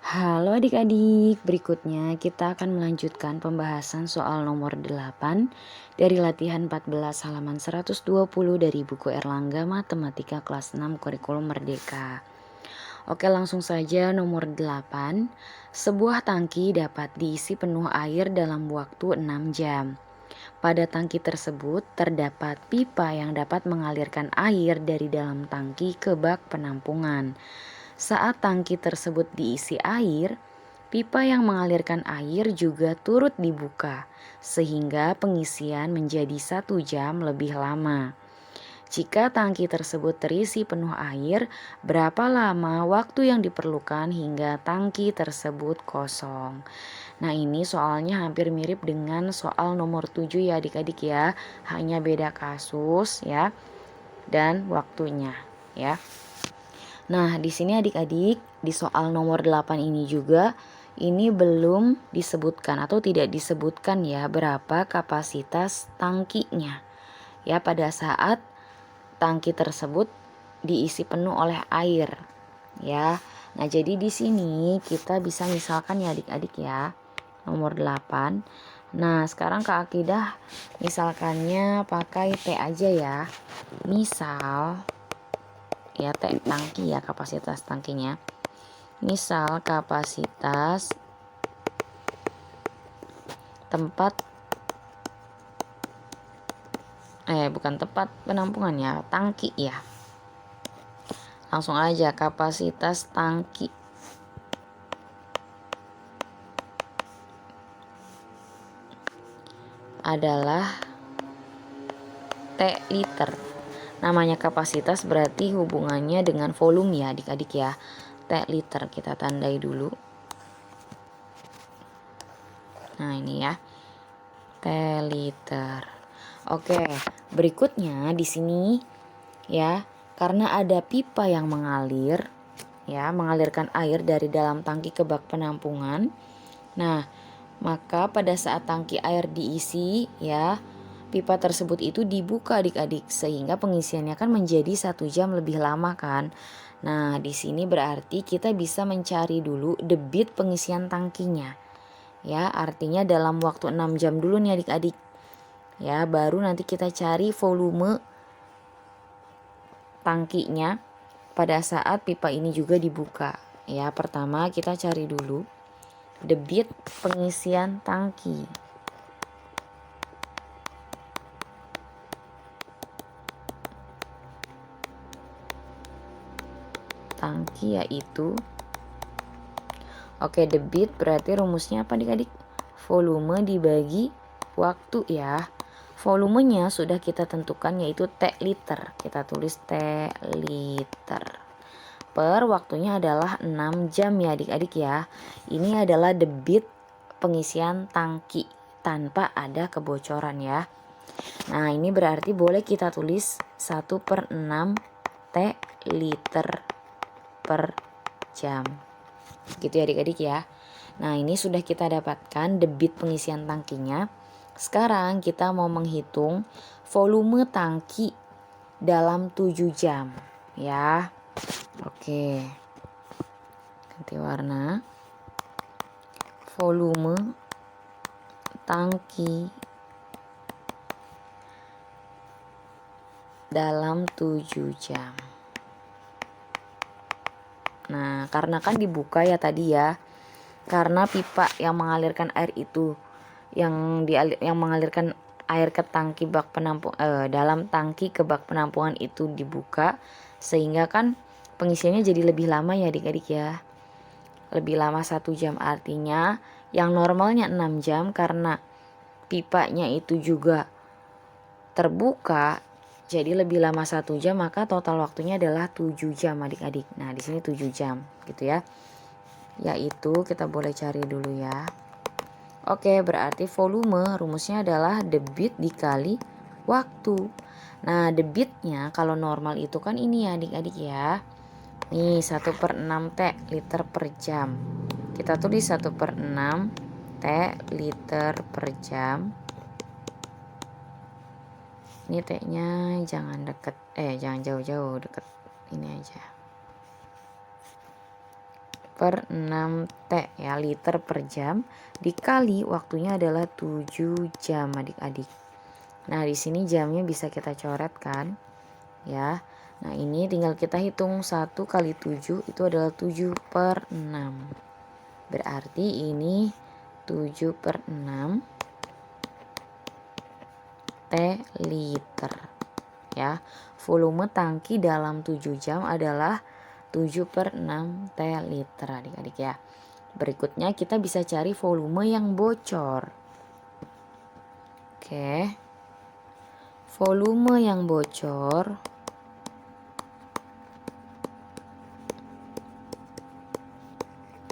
Halo adik-adik, berikutnya kita akan melanjutkan pembahasan soal nomor 8 dari latihan 14 halaman 120 dari buku Erlangga Matematika kelas 6 Kurikulum Merdeka. Oke, langsung saja nomor 8. Sebuah tangki dapat diisi penuh air dalam waktu 6 jam. Pada tangki tersebut terdapat pipa yang dapat mengalirkan air dari dalam tangki ke bak penampungan. Saat tangki tersebut diisi air, pipa yang mengalirkan air juga turut dibuka, sehingga pengisian menjadi 1 jam lebih lama. Jika tangki tersebut terisi penuh air, berapa lama waktu yang diperlukan hingga tangki tersebut kosong? Nah, ini soalnya hampir mirip dengan soal nomor 7 ya adik-adik ya, hanya beda kasus ya dan waktunya ya. Nah, di sini adik-adik di soal nomor 8 ini juga ini belum disebutkan atau tidak disebutkan ya berapa kapasitas tangkinya. Ya, pada saat tangki tersebut diisi penuh oleh air. Ya. Nah, jadi di sini kita bisa misalkan ya adik-adik ya. Nomor 8. Nah, sekarang Kak Akidah misalkannya pakai T aja ya. Misal ya tangki ya, kapasitas tangkinya. Misal kapasitas tempat bukan tempat penampungan ya, tangki ya. Langsung aja kapasitas tangki adalah T liter. Namanya kapasitas berarti hubungannya dengan volume ya adik-adik ya. T liter kita tandai dulu. Nah, ini ya. T liter. Oke, berikutnya di sini ya, karena ada pipa yang mengalir ya, mengalirkan air dari dalam tangki ke bak penampungan. Nah, maka pada saat tangki air diisi ya, pipa tersebut itu dibuka adik-adik sehingga pengisiannya kan menjadi 1 jam lebih lama kan. Nah, di sini berarti kita bisa mencari dulu debit pengisian tangkinya. Ya, artinya dalam waktu 6 jam dulu nih adik-adik. Ya, baru nanti kita cari volume tangkinya pada saat pipa ini juga dibuka. Ya, pertama kita cari dulu debit pengisian tangki. Tangki yaitu debit berarti rumusnya apa adik-adik? Volume dibagi waktu ya. Volumenya sudah kita tentukan yaitu T liter. Kita tulis T liter. Per waktunya adalah 6 jam ya adik-adik ya. Ini adalah debit pengisian tangki tanpa ada kebocoran ya. Nah, ini berarti boleh kita tulis 1/6 T liter per jam. Gitu ya adik-adik ya. Nah, ini sudah kita dapatkan debit pengisian tangkinya. Sekarang kita mau menghitung volume tangki dalam 7 jam ya. Oke. Ganti warna. Volume tangki dalam 7 jam. Nah, karena kan dibuka ya tadi ya. Karena pipa yang mengalirkan air itu yang mengalirkan air ke tangki bak penampung dalam tangki ke bak penampungan itu dibuka, sehingga kan pengisiannya jadi lebih lama ya adik-adik ya. Lebih lama 1 jam, artinya yang normalnya 6 jam karena pipanya itu juga terbuka jadi lebih lama 1 jam, maka total waktunya adalah 7 jam adik-adik. Nah, di sini 7 jam gitu ya. Yaitu kita boleh cari dulu ya. Oke, berarti volume rumusnya adalah debit dikali waktu. Nah, debitnya kalau normal itu kan ini ya adik-adik ya. Nih 1/6 T liter per jam. Kita tulis 1/6 T liter per jam. Ini T-nya jangan jangan jauh-jauh, deket ini aja. per 6 T ya, liter per jam, dikali waktunya adalah 7 jam adik-adik. Nah, di sini jamnya bisa kita coret kan ya. Nah, ini tinggal kita hitung 1 kali 7 itu adalah 7 per 6. Berarti ini 7 per 6 T liter ya. Volume tangki dalam 7 jam adalah 7 per 6 T liter adik-adik ya. Berikutnya kita bisa cari volume yang bocor. Oke. Volume yang bocor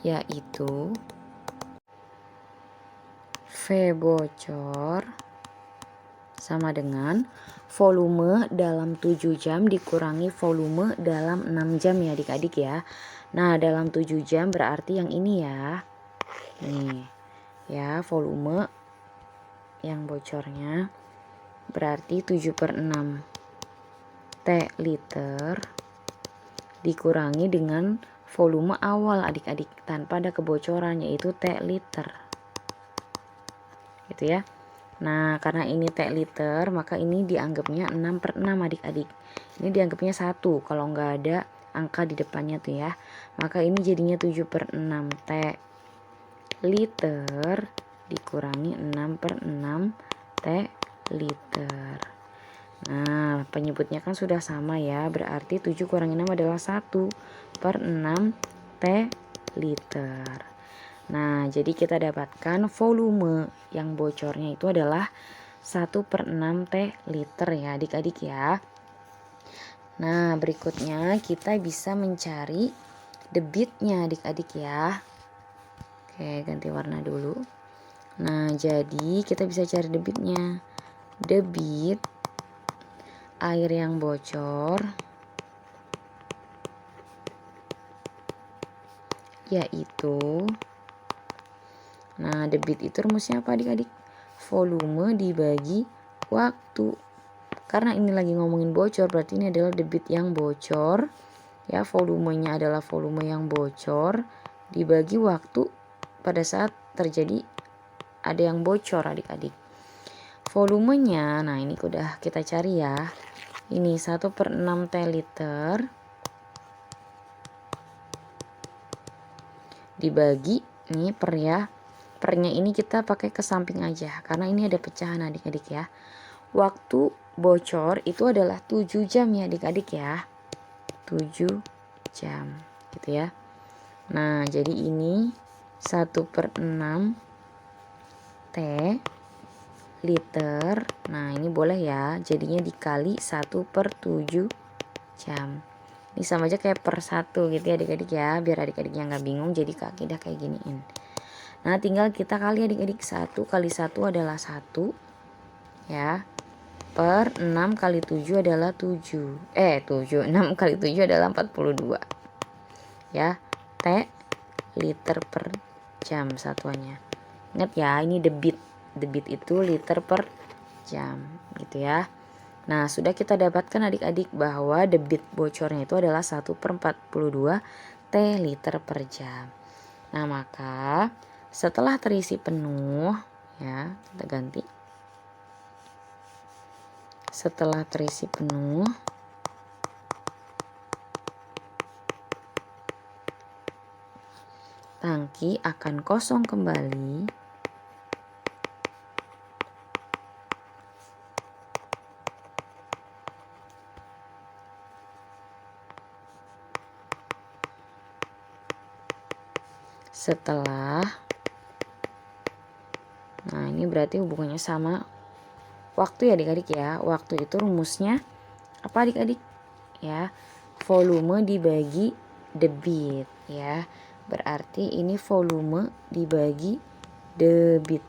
yaitu V bocor sama dengan volume dalam 7 jam dikurangi volume dalam 6 jam ya adik-adik ya. Nah, dalam 7 jam berarti yang ini ya. Nih ya, volume yang bocornya berarti 7 per 6 T liter dikurangi dengan volume awal adik-adik tanpa ada kebocoran yaitu T liter. Gitu ya. Nah, karena ini T liter, maka ini dianggapnya 6 per 6 adik-adik. Ini dianggapnya 1 kalau nggak ada angka di depannya tuh ya. Maka ini jadinya 7 per 6 T liter dikurangi 6 per 6 T liter. Nah, penyebutnya kan sudah sama ya. Berarti 7 kurangi 6 adalah 1 per 6 T liter. Nah, jadi kita dapatkan volume yang bocornya itu adalah 1 per 6 T liter ya adik-adik ya. Nah, berikutnya kita bisa mencari debitnya adik-adik ya. Oke, ganti warna dulu. Nah, jadi kita bisa cari debitnya. Debit air yang bocor yaitu, nah, debit itu rumusnya apa adik-adik? Volume dibagi waktu. Karena ini lagi ngomongin bocor, berarti ini adalah debit yang bocor. Ya, volumenya adalah volume yang bocor dibagi waktu pada saat terjadi ada yang bocor adik-adik. Volumenya, nah ini udah kita cari ya. Ini 1 per 6 T liter dibagi, ini per ya. Pernya ini kita pakai ke samping aja karena ini ada pecahan adik-adik ya. Waktu bocor itu adalah 7 jam ya adik-adik ya. 7 jam gitu ya. Nah, jadi ini 1 per 6 T liter. Nah, ini boleh ya. Jadinya dikali 1 per 7 jam. Ini sama aja kayak per 1 gitu ya adik-adik ya. Biar adik-adiknya nggak bingung, jadi kaki dah kayak giniin. Nah, tinggal kita kali adik-adik. 1 kali 1 adalah 1 ya. Per 6 kali 7 adalah 7. 6 kali 7 adalah 42. Ya, T liter per jam satuannya. Ingat ya, ini debit. Debit itu liter per jam gitu ya. Nah, sudah kita dapatkan adik-adik bahwa debit bocornya itu adalah 1 per 42 T liter per jam. Nah, maka setelah terisi penuh ya, kita ganti. Setelah terisi penuh, tangki akan kosong kembali setelah, nah ini berarti hubungannya sama waktu ya adik-adik ya. Waktu itu rumusnya apa adik-adik ya? Volume dibagi debit ya. Berarti ini volume dibagi debit.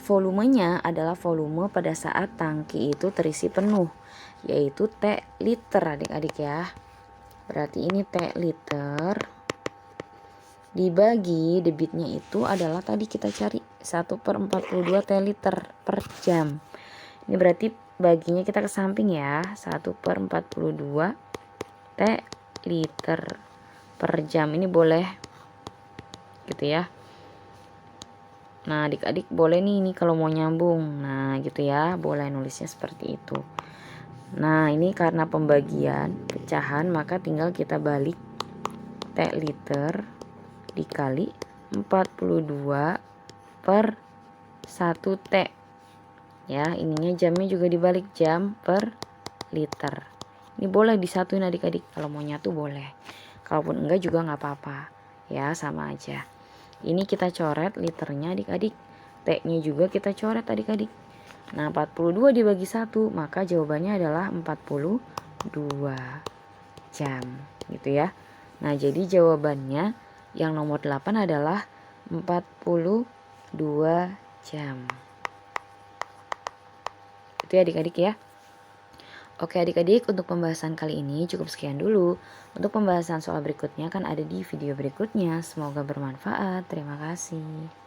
Volumenya adalah volume pada saat tangki itu terisi penuh, yaitu T liter adik-adik ya. Berarti ini T liter dibagi debitnya itu adalah tadi kita cari 1 per 42 T liter per jam. Ini berarti baginya kita ke samping ya. 1 per 42 T liter per jam. Ini boleh gitu ya. Nah adik-adik boleh nih ini kalau mau nyambung, nah gitu ya, boleh nulisnya seperti itu. Nah ini karena pembagian pecahan maka tinggal kita balik T liter dikali 42 per 1 T ya. Ininya jamnya juga dibalik, jam per liter. Ini boleh disatuin adik-adik, kalau mau nyatu boleh, kalaupun enggak juga nggak apa-apa ya, sama aja. Ini kita coret liternya adik-adik, T-nya juga kita coret adik-adik. Nah 42 dibagi 1 maka jawabannya adalah 42 jam gitu ya. Nah jadi jawabannya yang nomor 8 adalah 42 jam. Itu ya adik-adik ya. Oke adik-adik, untuk pembahasan kali ini cukup sekian dulu. Untuk pembahasan soal berikutnya kan ada di video berikutnya. Semoga bermanfaat. Terima kasih.